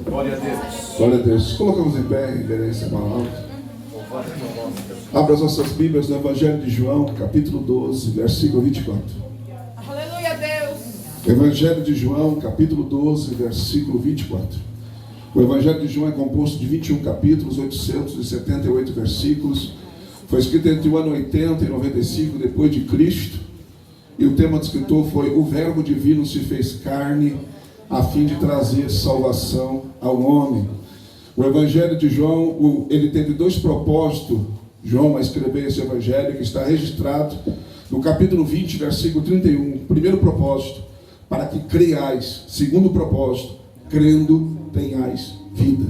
Glória a Deus. Glória a Deus. Colocamos em pé em reverência à palavra. Abra as nossas Bíblias no Evangelho de João, capítulo 12, versículo 24. Aleluia a Deus. Evangelho de João, capítulo 12, versículo 24. O Evangelho de João é composto de 21 capítulos, 878 versículos. Foi escrito entre o ano 80 e 95 depois de Cristo. E o tema do escritor foi: o Verbo divino se fez carne a fim de trazer salvação ao homem. O Evangelho de João, ele teve dois propósitos. João vai escrever esse Evangelho que está registrado no capítulo 20, versículo 31. Primeiro propósito, para que creiais. Segundo propósito, crendo tenhais vida.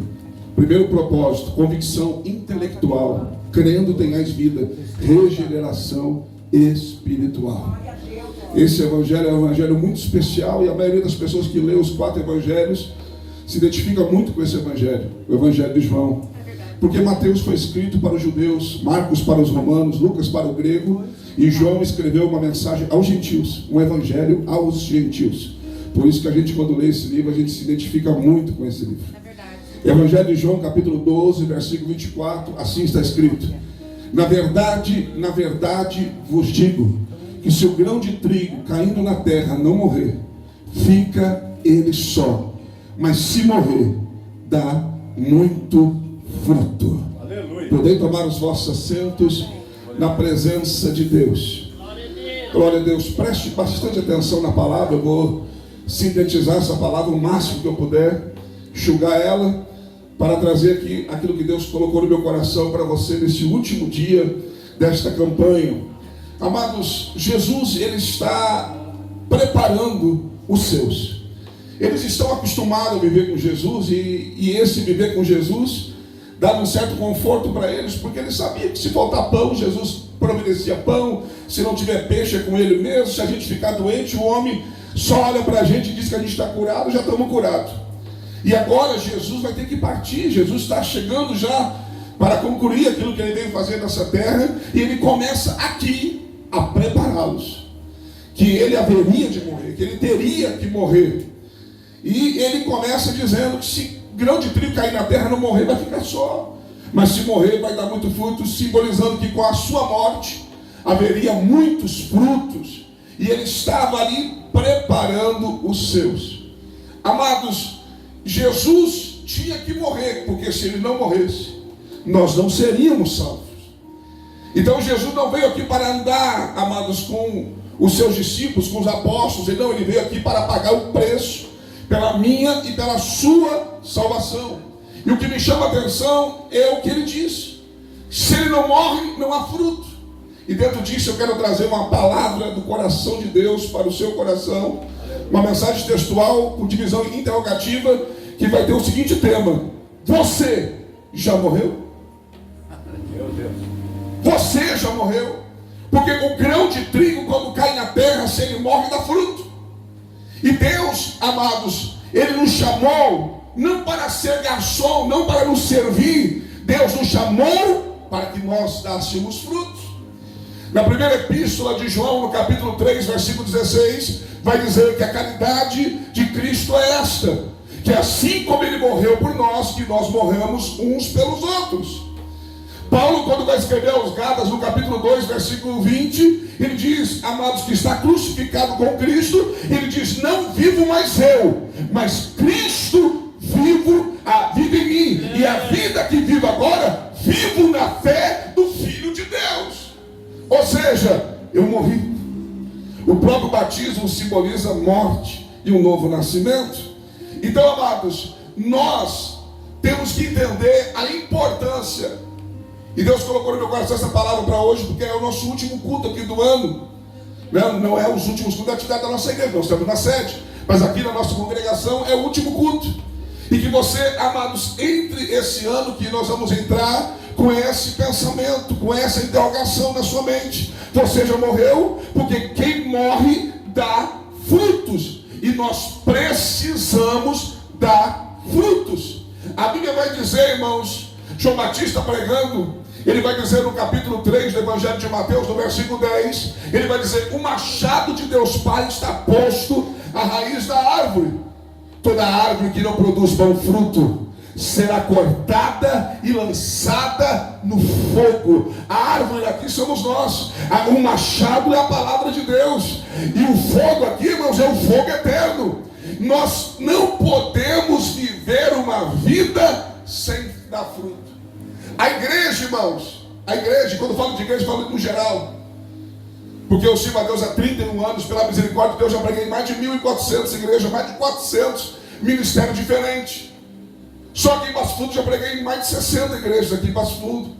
Primeiro propósito, convicção intelectual. Crendo tenhais vida. Regeneração espiritual. Esse Evangelho é um Evangelho muito especial e a maioria das pessoas que lê os 4 Evangelhos se identifica muito com esse Evangelho, o Evangelho de João. Porque Mateus foi escrito para os judeus, Marcos para os romanos, Lucas para o grego, e João escreveu uma mensagem aos gentios, um Evangelho aos gentios. Por isso que a gente, quando lê esse livro, a gente se identifica muito com esse livro. Evangelho de João, capítulo 12, versículo 24, assim está escrito: na verdade vos digo, que se o grão de trigo caindo na terra não morrer, fica ele só, mas se morrer, dá muito fruto. Aleluia. Podem tomar os vossos assentos na presença de Deus. Glória a Deus. Preste bastante atenção na palavra. Eu vou sintetizar essa palavra o máximo que eu puder, enxugar ela, para trazer aqui aquilo que Deus colocou no meu coração para você nesse último dia desta campanha. Amados, Jesus, ele está preparando os seus. Eles estão acostumados a viver com Jesus, e esse viver com Jesus dá um certo conforto para eles, porque eles sabiam que se faltar pão, Jesus providencia pão. Se não tiver peixe, é com ele mesmo. Se a gente ficar doente, o homem só olha para a gente e diz que a gente está curado, já estamos curados. E agora Jesus vai ter que partir. Jesus está chegando já para concluir aquilo que ele veio fazer nessa terra, e ele começa aqui a prepará-los, que ele haveria de morrer, que ele teria que morrer. E ele começa dizendo que se grão de trigo cair na terra, não morrer, vai ficar só, mas se morrer vai dar muito fruto, simbolizando que com a sua morte haveria muitos frutos. E ele estava ali preparando os seus. Amados, Jesus tinha que morrer, porque se ele não morresse, nós não seríamos salvos. Então Jesus não veio aqui para andar, amados, com os seus discípulos, com os apóstolos. Ele veio aqui para pagar o preço pela minha e pela sua salvação. E o que me chama a atenção é o que ele diz: se ele não morre, não há fruto. E dentro disso eu quero trazer uma palavra do coração de Deus para o seu coração, uma mensagem textual com divisão interrogativa, que vai ter o seguinte tema: você já morreu? Meu Deus. Você já morreu? Porque o grão de trigo, quando cai na terra, se ele morre, dá fruto. E Deus, amados, ele nos chamou não para ser garçom, não para nos servir. Deus nos chamou para que nós dássemos frutos. Na primeira epístola de João, no capítulo 3, versículo 16, vai dizer que a caridade de Cristo é esta: que assim como ele morreu por nós, que nós morramos uns pelos outros. Paulo, quando vai escrever aos Gálatas, no capítulo 2, versículo 20, ele diz: amados, que está crucificado com Cristo, ele diz: não vivo mais eu, mas Cristo vive em mim, e a vida que vivo agora, vivo na fé do Filho de Deus. Ou seja, eu morri. O próprio batismo simboliza morte e um novo nascimento. Então, amados, nós temos que entender a importância. E Deus colocou no meu coração essa palavra para hoje, porque é o nosso último culto aqui do ano. Não é os últimos cultos da atividade da nossa igreja, nós estamos na sede, mas aqui na nossa congregação é o último culto. E que você, amados, entre esse ano que nós vamos entrar com esse pensamento, com essa interrogação na sua mente: você já morreu? Porque quem morre dá frutos, e nós precisamos dar frutos. A Bíblia vai dizer, irmãos, João Batista pregando, ele vai dizer no capítulo 3 do Evangelho de Mateus, no versículo 10, ele vai dizer: o machado de Deus Pai está posto à raiz da árvore. Toda árvore que não produz bom fruto será cortada e lançada no fogo. A árvore aqui somos nós. O machado é a palavra de Deus. E o fogo aqui, irmãos, é o fogo eterno. Nós não podemos viver uma vida sem dar fruto. A igreja, irmãos, a igreja, quando eu falo de igreja, eu falo no geral. Porque eu sirvo a Deus há 31 anos, pela misericórdia de Deus, já preguei em mais de 1.400 igrejas, mais de 400 ministérios diferentes. Só que em Passo Fundo já preguei em mais de 60 igrejas aqui em Passo Fundo.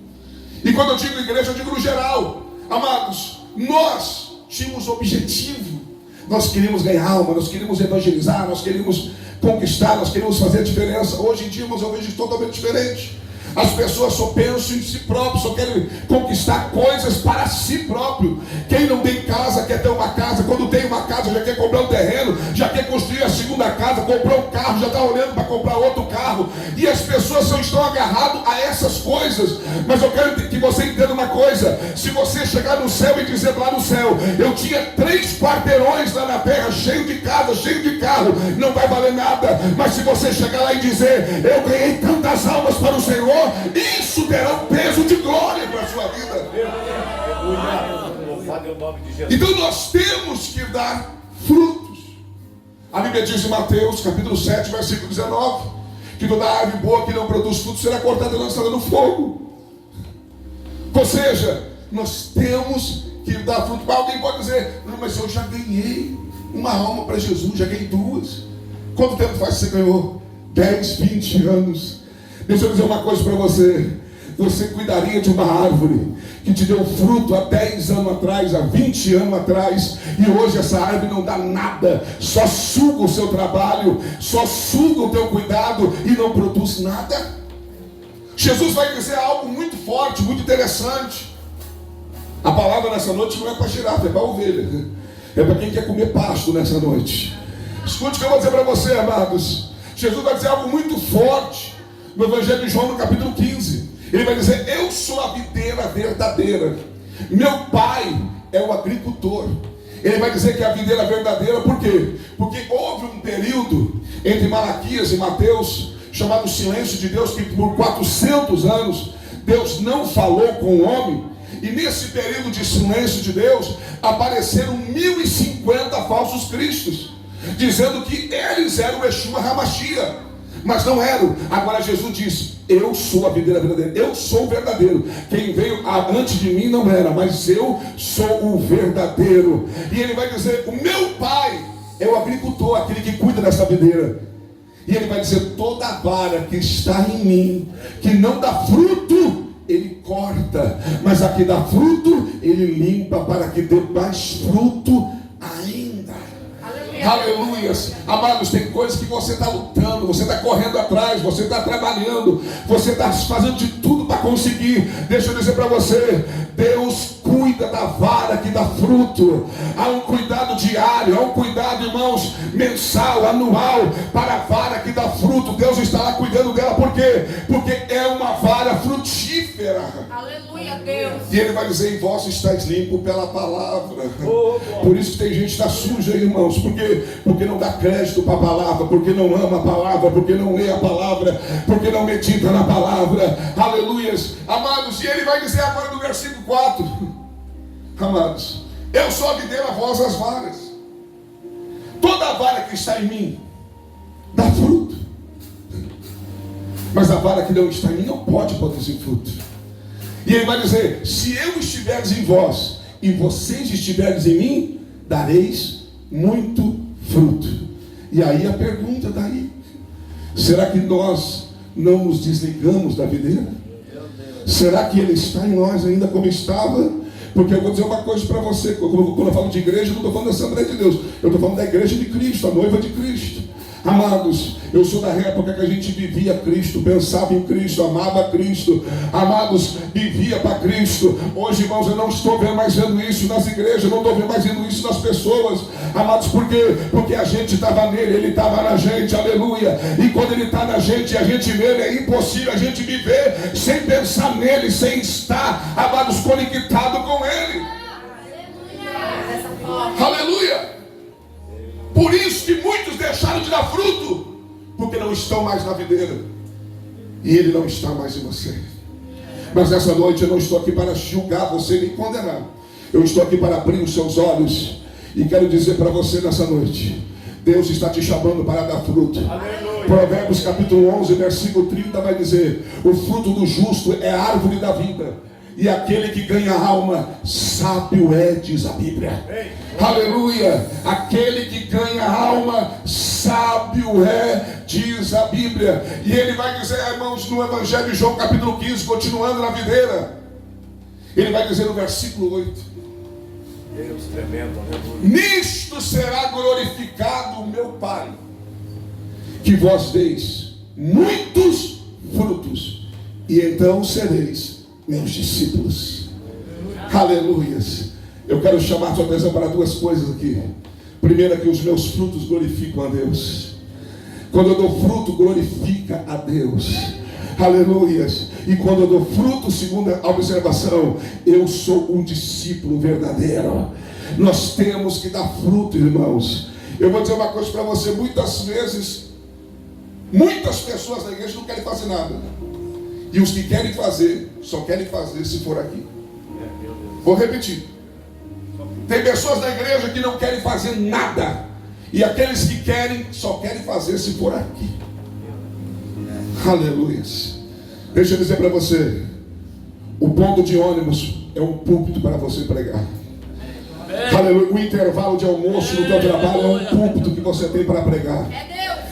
E quando eu digo igreja, eu digo no geral. Amados, nós tínhamos objetivo. Nós queríamos ganhar alma, nós queríamos evangelizar, nós queríamos conquistar, nós queríamos fazer a diferença. Hoje em dia, irmãos, eu vejo totalmente diferente. As pessoas só pensam em si próprios, só querem conquistar coisas para si próprio. Quem não tem casa quer ter uma casa. Quando tem uma casa já quer comprar um terreno, já quer construir a segunda casa, comprou um carro, já está olhando para comprar outro carro. E as pessoas só estão agarradas a essas coisas. Mas eu quero que você entenda uma coisa. Se você chegar no céu e dizer lá no céu, eu tinha 3 quarteirões lá na terra, cheio de casa, cheio de carro, não vai valer nada. Mas se você chegar lá e dizer, eu ganhei tantas almas para o Senhor, isso terá um peso de glória para a sua vida. Então nós temos que dar frutos. A Bíblia diz em Mateus capítulo 7, versículo 19, que toda árvore boa que não produz frutos será cortada e lançada no fogo. Ou seja, nós temos que dar fruto. Alguém pode dizer, não, mas eu já ganhei uma alma para Jesus, já ganhei 2. Quanto tempo faz que você ganhou? 10, 20 anos. Deixa eu dizer uma coisa para você. Você cuidaria de uma árvore que te deu fruto há 10 anos atrás, há 20 anos atrás, e hoje essa árvore não dá nada, só suga o seu trabalho, só suga o teu cuidado e não produz nada? Jesus vai dizer algo muito forte, muito interessante. A palavra nessa noite não é para girafa, é para ovelha. É para quem quer comer pasto nessa noite. Escute o que eu vou dizer para você, amados. Jesus vai dizer algo muito forte no Evangelho de João, no capítulo 15. Ele vai dizer, eu sou a videira verdadeira, meu pai é o agricultor. Ele vai dizer que é a videira verdadeira, por quê? Porque houve um período entre Malaquias e Mateus, chamado silêncio de Deus, que por 400 anos Deus não falou com o homem. E nesse período de silêncio de Deus, apareceram 1050 falsos cristos, dizendo que eles eram Yeshua HaMashiach, mas não eram. Agora Jesus disse, eu sou a videira verdadeira, eu sou o verdadeiro. Quem veio antes de mim não era, mas eu sou o verdadeiro. E ele vai dizer, o meu pai é o agricultor, aquele que cuida dessa videira. E ele vai dizer, toda vara que está em mim, que não dá fruto, ele corta, mas a que dá fruto, ele limpa para que dê mais fruto ainda. Aleluias. Amados, tem coisas que você está lutando, você está correndo atrás, você está trabalhando, você está fazendo de tudo para conseguir. Deixa eu dizer para você, Deus cuida da vara que dá fruto. Há um cuidado diário, há um cuidado, irmãos, mensal, anual, para a vara que dá fruto. Deus está lá cuidando dela, por quê? Porque é uma vara frutífera. Aleluia, Deus. E ele vai dizer, em vós estáis limpo pela palavra. Por isso que tem gente que está suja aí, irmãos. Porque não dá crédito para a palavra, porque não ama a palavra, porque não lê a palavra, porque não medita na palavra. Aleluias. Amados, e ele vai dizer agora no versículo 4, amados, eu sou a videira, vós as varas. Toda vara que está em mim dá fruto, mas a vara que não está em mim não pode produzir fruto. E ele vai dizer, se eu estiveres em vós e vocês estiveres em mim, dareis muito fruto. E aí a pergunta daí, será que nós não nos desligamos da videira? Será que ele está em nós ainda como estava? Porque eu vou dizer uma coisa para você, quando eu falo de igreja, eu não estou falando da Assembleia de Deus, eu estou falando da igreja de Cristo, a noiva de Cristo. Amados, eu sou da época que a gente vivia Cristo, pensava em Cristo, amava Cristo. Amados, vivia para Cristo. Hoje, irmãos, eu não estou mais vendo isso nas igrejas, não estou mais vendo isso nas pessoas. Amados, por quê? Porque a gente estava nele, ele estava na gente, aleluia. E quando ele está na gente e a gente nele, é impossível a gente viver sem pensar nele, sem estar, amados, conectado com ele. Aleluia. Por isso que muitos deixaram de dar fruto, porque não estão mais na videira. E ele não está mais em você. Mas nessa noite eu não estou aqui para julgar você nem condenar. Eu estou aqui para abrir os seus olhos. E quero dizer para você nessa noite: Deus está te chamando para dar fruto. Aleluia. Provérbios capítulo 11, versículo 30 vai dizer: o fruto do justo é a árvore da vida, e aquele que ganha alma, sábio é, diz a Bíblia. Aleluia. Aquele que ganha alma, sábio é, diz a Bíblia. E ele vai dizer, irmãos, no Evangelho de João capítulo 15, continuando na videira, ele vai dizer no versículo 8: Deus tremendo, aleluia. nisto será glorificado o meu Pai, que vós deis muitos frutos, e então sereis meus discípulos. Aleluias. Eu quero chamar a sua atenção para duas coisas aqui. Primeiro é que os meus frutos glorificam a Deus. Quando eu dou fruto, glorifica a Deus. Aleluias. E quando eu dou fruto, segunda observação, eu sou um discípulo verdadeiro. Nós temos que dar fruto, irmãos. Eu vou dizer uma coisa para você: muitas vezes, muitas pessoas na igreja não querem fazer nada. E os que querem fazer, só querem fazer se for aqui. Vou repetir. Tem pessoas na igreja que não querem fazer nada. E aqueles que querem, só querem fazer se for aqui. Aleluia. Deixa eu dizer para você: o ponto de ônibus é um púlpito para você pregar. Aleluia. O intervalo de almoço no teu trabalho é um púlpito que você tem para pregar.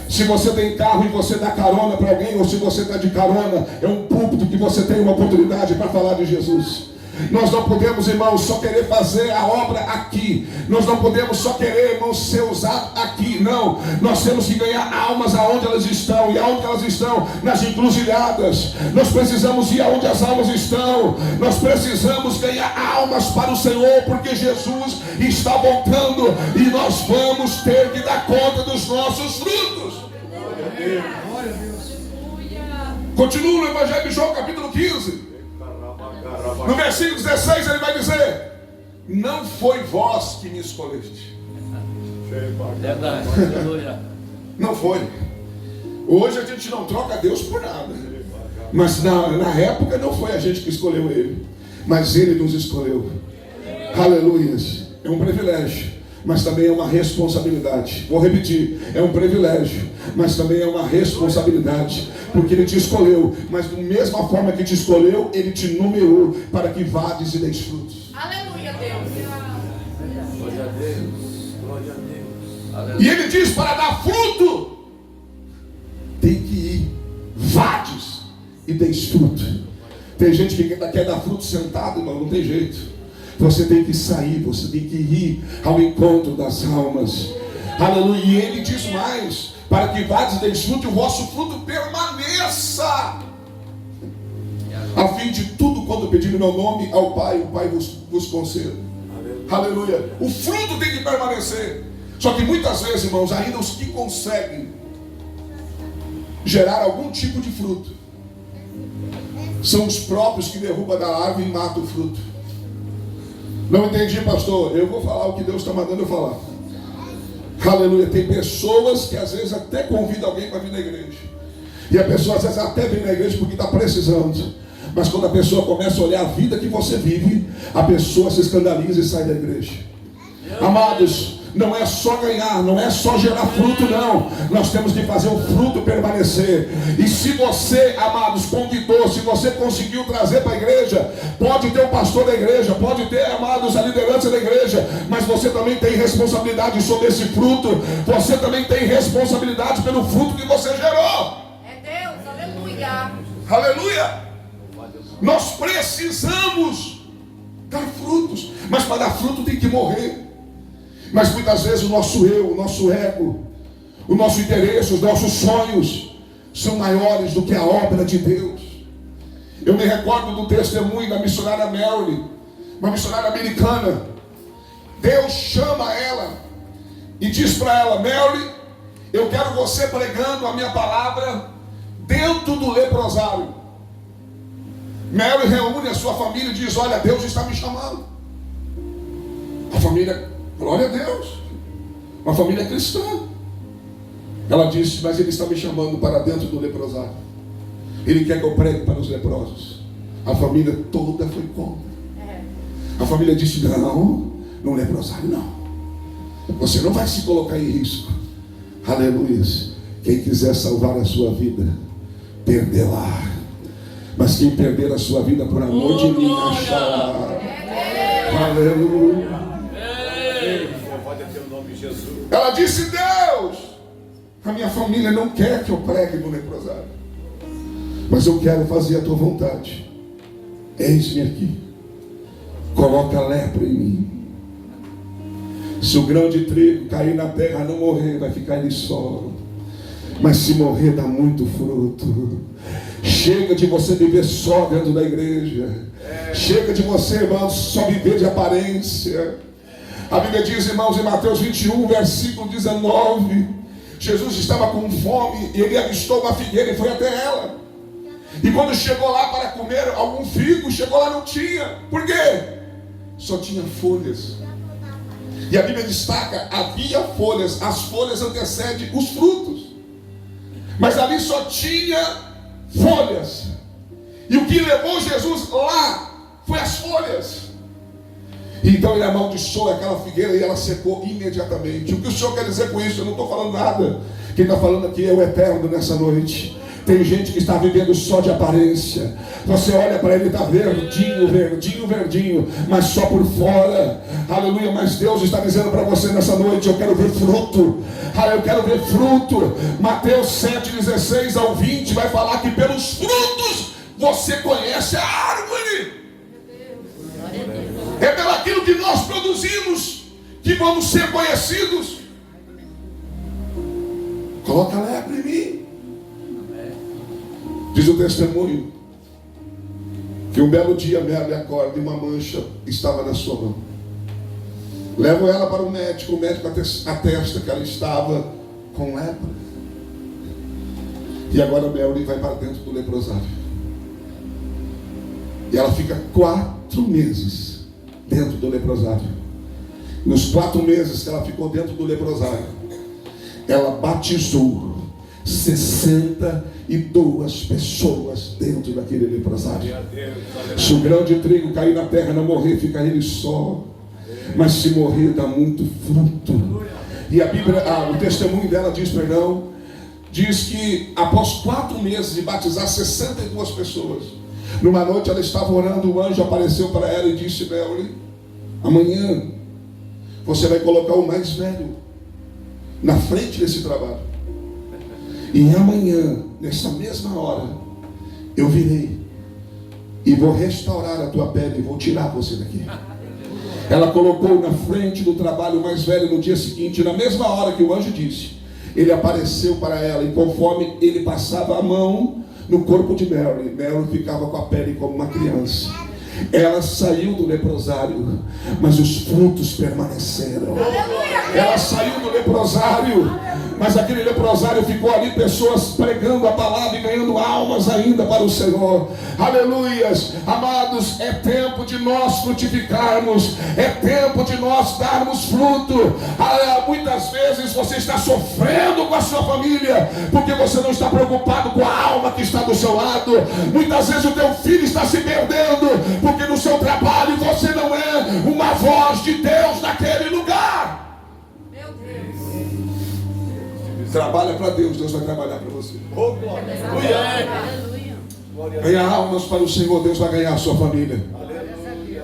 Se você tem carro e você dá carona para alguém, ou se você está de carona, é um púlpito que você tem uma oportunidade para falar de Jesus. Nós não podemos, irmãos, só querer fazer a obra aqui. Nós não podemos só querer, irmãos, ser usado aqui. Não, nós temos que ganhar almas aonde elas estão. E aonde elas estão? Nas encruzilhadas. Nós precisamos ir aonde as almas estão. Nós precisamos ganhar almas para o Senhor, porque Jesus está voltando e nós vamos ter que dar conta dos nossos frutos. Glória a Deus. Glória a Deus. Continua no Evangelho de João capítulo 15. No versículo 16 ele vai dizer: não foi vós que me escolheste. Verdade. Não foi. Hoje a gente não troca Deus por nada. Mas na época não foi a gente que escolheu ele, mas ele nos escolheu. Aleluias. É um privilégio, mas também é uma responsabilidade. Vou repetir: é um privilégio, mas também é uma responsabilidade, porque ele te escolheu, mas da mesma forma que te escolheu, ele te numerou para que vades e deis frutos. Aleluia, Deus. Glória a Deus. Glória a Deus. Aleluia. E ele diz: para dar fruto, tem que ir, vades e deis fruto. Tem gente que quer dar fruto sentado, irmão, não tem jeito. Você tem que sair, você tem que ir ao encontro das almas. Aleluia. E ele diz mais: para que vades e deis fruto, e o vosso fruto permaneça, a fim de tudo quando pedirem meu nome ao Pai, o Pai vos conceda. Aleluia. O fruto tem que permanecer. Só que muitas vezes, irmãos, ainda os que conseguem gerar algum tipo de fruto são os próprios que derrubam da árvore e matam o fruto. Não entendi, pastor? Eu vou falar o que Deus está mandando eu falar. Aleluia. Tem pessoas que às vezes até convidam alguém para vir na igreja, e a pessoa às vezes até vem na igreja porque está precisando. Mas quando a pessoa começa a olhar a vida que você vive, a pessoa se escandaliza e sai da igreja. Amados, não é só ganhar, não é só gerar fruto, não. Nós temos que fazer o fruto permanecer. E se você, amados, convidou, se você conseguiu trazer para a igreja, pode ter o pastor da igreja, pode ter, amados, a liderança da igreja, mas você também tem responsabilidade sobre esse fruto. Você também tem responsabilidade pelo fruto que você gerou. É Deus, aleluia. Aleluia. Nós precisamos dar frutos, mas para dar fruto tem que morrer. Mas muitas vezes o nosso eu, o nosso ego, o nosso interesse, os nossos sonhos são maiores do que a obra de Deus. Eu me recordo do testemunho da missionária Mary, uma missionária americana. Deus chama ela e diz para ela: Mary, eu quero você pregando a minha palavra dentro do leprosário. Mary reúne a sua família e diz: olha, Deus está me chamando. A família, glória a Deus, uma família cristã. Ela disse: mas ele está me chamando para dentro do leprosário. Ele quer que eu pregue para os leprosos. A família toda foi contra. A família disse: não, no leprosário não. Você não vai se colocar em risco. Aleluia. Quem quiser salvar a sua vida, perderá. Mas quem perder a sua vida por amor de mim, achará. Aleluia. Pode ter o nome de Jesus. Ela disse: Deus, a minha família não quer que eu pregue no leprosário, mas eu quero fazer a tua vontade. Eis-me aqui. Coloca a lepra em mim. Se o grão de trigo cair na terra, não morrer, vai ficar ele só. Mas se morrer, dá muito fruto. Chega de você viver só dentro da igreja. Chega de você, irmãos, só viver de aparência. A Bíblia diz, irmãos, em Mateus 21, versículo 19, Jesus estava com fome e ele avistou uma figueira e foi até ela. E quando chegou lá para comer algum figo, chegou lá, não tinha. Por quê? Só tinha folhas. E a Bíblia destaca: havia folhas. As folhas antecedem os frutos, mas ali só tinha folhas. E o que levou Jesus lá foi as folhas. Então ele amaldiçoou aquela figueira e ela secou imediatamente. O que o Senhor quer dizer com isso? Eu não estou falando nada. Quem está falando aqui é o Eterno nessa noite. Tem gente que está vivendo só de aparência. Você olha para ele, está verdinho, verdinho, verdinho, mas só por fora. Aleluia. Mas Deus está dizendo para você nessa noite: eu quero ver fruto. Eu quero ver fruto. Mateus 7:16 ao 20 vai falar que pelos frutos você conhece a árvore. É pelo aquilo que nós produzimos que vamos ser conhecidos. Coloca a lepra em mim. Diz o testemunho que um belo dia Mary acorda e uma mancha estava na sua mão. Levam ela para o médico atesta que ela estava com lepra. E agora Mary vai para dentro do leprosário. E ela fica 4 meses dentro do leprosário. Nos 4 meses que ela ficou dentro do leprosário, ela batizou 62 pessoas dentro daquele leprosário. Se o grão de trigo cair na terra, não morrer, fica ele só. Mas se morrer, dá muito fruto. E a Bíblia, o testemunho dela diz que após 4 meses de batizar 62 pessoas, numa noite ela estava orando, o anjo apareceu para ela e disse: Mary, amanhã você vai colocar o mais velho na frente desse trabalho. E amanhã, nessa mesma hora, eu virei e vou restaurar a tua pele e vou tirar você daqui. Ela colocou na frente do trabalho o mais velho. No dia seguinte, na mesma hora que o anjo disse, ele apareceu para ela, e conforme ele passava a mão no corpo de Mary, Mary ficava com a pele como uma criança. Ela saiu do leprosário, mas os frutos permaneceram. Ela saiu do leprosário, mas aquele leprosário ficou ali, pessoas pregando a palavra e ganhando almas ainda para o Senhor. Aleluias. Amados, é tempo de nós frutificarmos, é tempo de nós darmos fruto. Muitas vezes você está sofrendo com a sua família, porque você não está preocupado com a alma que está do seu lado. Muitas vezes o teu filho está se perdendo, porque no seu trabalho você não é uma voz de Deus naquele lugar. Meu Deus. Trabalha para Deus, Deus vai trabalhar para você. Aleluia. Ganhar almas para o Senhor, Deus vai ganhar a sua família.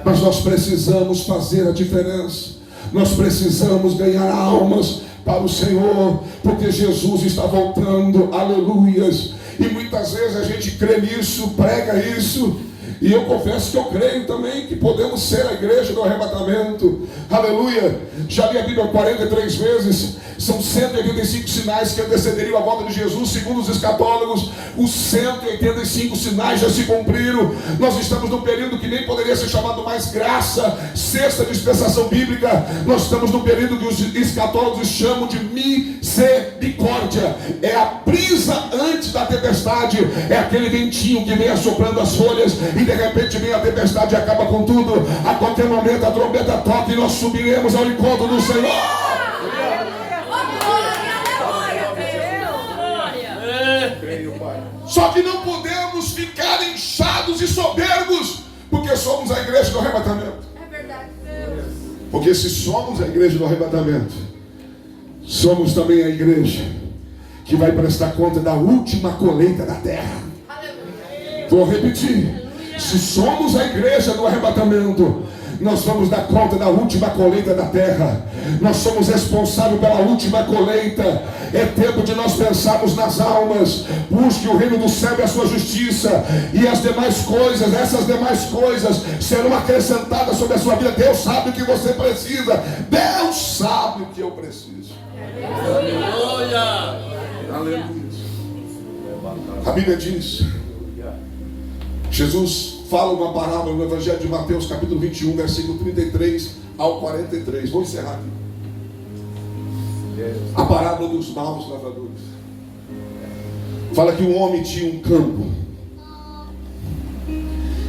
Mas nós precisamos fazer a diferença. Nós precisamos ganhar almas para o Senhor, porque Jesus está voltando. Aleluias. E muitas vezes a gente crê nisso, prega isso, e eu confesso que eu creio também que podemos ser a igreja do arrebatamento. Aleluia. Já li a Bíblia 43 vezes. São 185 sinais que antecederiam a volta de Jesus. Segundo os escatólogos, os 185 sinais já se cumpriram. Nós estamos num período que nem poderia ser chamado mais graça, sexta dispensação bíblica. Nós estamos num período que os escatólogos chamam de misericórdia. É a brisa antes da tempestade. É aquele ventinho que vem assoprando as folhas e de repente vem a tempestade e acaba com tudo. A qualquer momento a trombeta toca e nós subiremos ao encontro do Senhor. Só que não podemos ficar inchados e soberbos, porque somos a igreja do arrebatamento. É verdade. Porque se somos a igreja do arrebatamento, somos também a igreja que vai prestar conta da última colheita da terra. Aleluia. Vou repetir. Se somos a igreja do arrebatamento, nós vamos dar conta da última colheita da terra. Nós somos responsáveis pela última colheita. É tempo de nós pensarmos nas almas. Busque o reino do céu e a sua justiça, e as demais coisas, essas demais coisas serão acrescentadas sobre a sua vida. Deus sabe o que você precisa. Deus sabe o que eu preciso. Aleluia. A Bíblia diz, Jesus fala uma parábola no Evangelho de Mateus, capítulo 21, versículo 33 ao 43. Vou encerrar aqui. A parábola dos maus lavradores. Fala que um homem tinha um campo,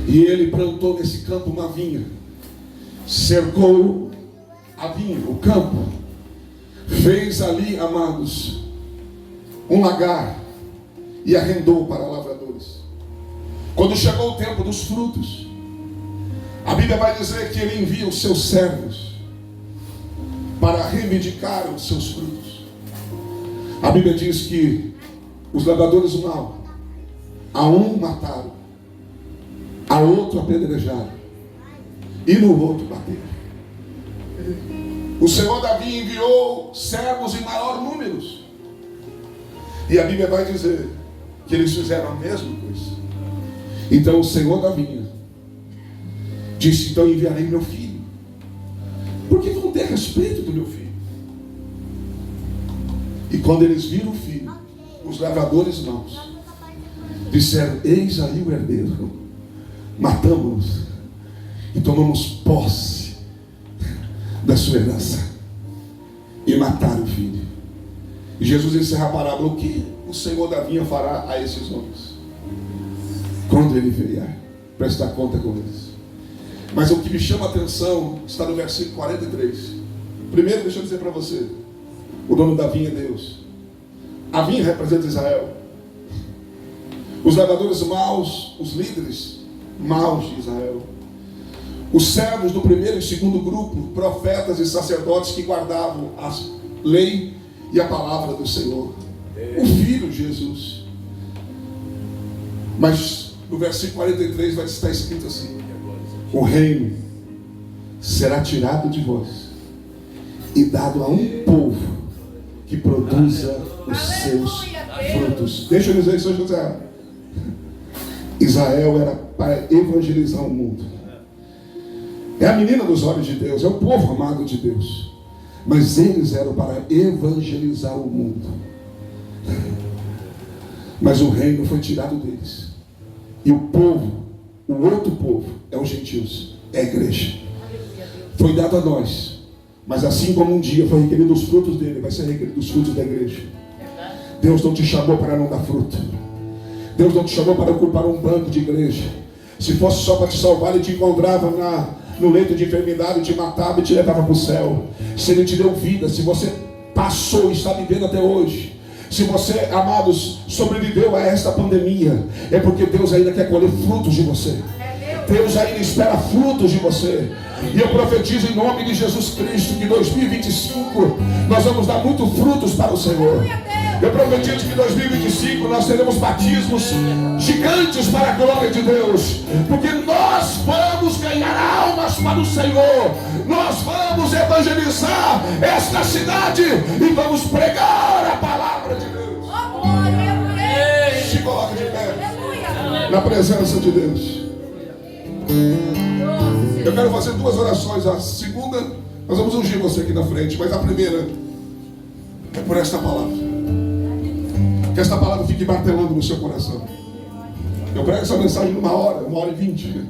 e ele plantou nesse campo uma vinha, cercou a vinha, o campo, fez ali, amados, um lagar, e arrendou para lavradores. Quando chegou o tempo dos frutos, a Bíblia vai dizer que ele envia os seus servos para reivindicar os seus frutos. A Bíblia diz que os lavradores maus, a um mataram, a outro apedrejaram, e no outro bateram. O Senhor Davi enviou servos em maior número, e a Bíblia vai dizer que eles fizeram a mesma coisa. Então o Senhor da vinha disse: então enviarei meu filho, porque vão ter respeito do meu filho. E quando eles viram o filho, os lavradores maus disseram: eis aí o herdeiro, matamos-nos e tomamos posse da sua herança. E mataram o filho. E Jesus encerra a parábola: o que o Senhor da vinha fará a esses homens quando ele vier prestar conta com eles? Mas o que me chama a atenção está no versículo 43. Primeiro, deixa eu dizer para você, o dono da vinha é Deus. A vinha representa Israel. Os lavradores maus, os líderes maus de Israel, os servos do primeiro e segundo grupo, profetas e sacerdotes que guardavam a lei e a palavra do Senhor, o Filho Jesus. Mas no versículo 43 vai estar escrito assim: o reino será tirado de vós e dado a um povo que produza os seus frutos. Deixa eu dizer isso, José. Israel era para evangelizar o mundo. É a menina dos olhos de Deus, é o povo amado de Deus. Mas eles eram para evangelizar o mundo. Mas o reino foi tirado deles. E o povo, o outro povo, é os gentios, é a igreja. Foi dado a nós. Mas assim como um dia foi requerido os frutos dele, vai ser requerido os frutos da igreja. Deus não te chamou para não dar fruto. Deus não te chamou para ocupar um banco de igreja. Se fosse só para te salvar, ele te encontrava no leito de enfermidade, te matava e te levava para o céu. Se ele te deu vida, se você passou e está vivendo até hoje, se você, amados, sobreviveu a esta pandemia, é porque Deus ainda quer colher frutos de você. Deus ainda espera frutos de você. E eu profetizo em nome de Jesus Cristo que em 2025 nós vamos dar muitos frutos para o Senhor. Eu profetizo que em 2025 nós teremos batismos gigantes para a glória de Deus, porque nós vamos ganhar almas para o Senhor. Nós vamos evangelizar esta cidade e vamos pregar a palavra de Deus. Se coloque de pé na presença de Deus. Eu quero fazer duas orações. A segunda, nós vamos ungir você aqui na frente, mas a primeira é por esta palavra. Que esta palavra fique martelando no seu coração. Eu prego essa mensagem numa hora e 20.